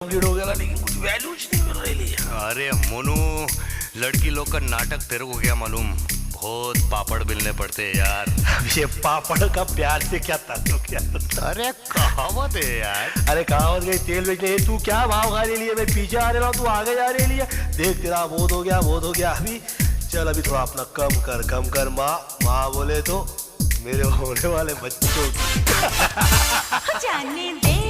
Complete हो गया लेकिन कुछ वैल्यूज नहीं मिल रही है। अरे मोनू, लड़की लोग का नाटक तेरे को क्या मालूम, बहुत पापड़ बेलने पड़ते हैं यार। अब ये पापड़ का प्यार से क्या ताल्लुक यार? अरे कहावत है यार। अरे कहावत गई तेल बेचने, तू क्या भाव खा रही है? मैं पीछे आ रहा हूँ, तू आगे जा रही है। देख तेरा बोध हो गया अभी। चल अभी थोड़ा अपना कम कर। माँ बोले तो मेरे होने वाले बच्चों की जाने दे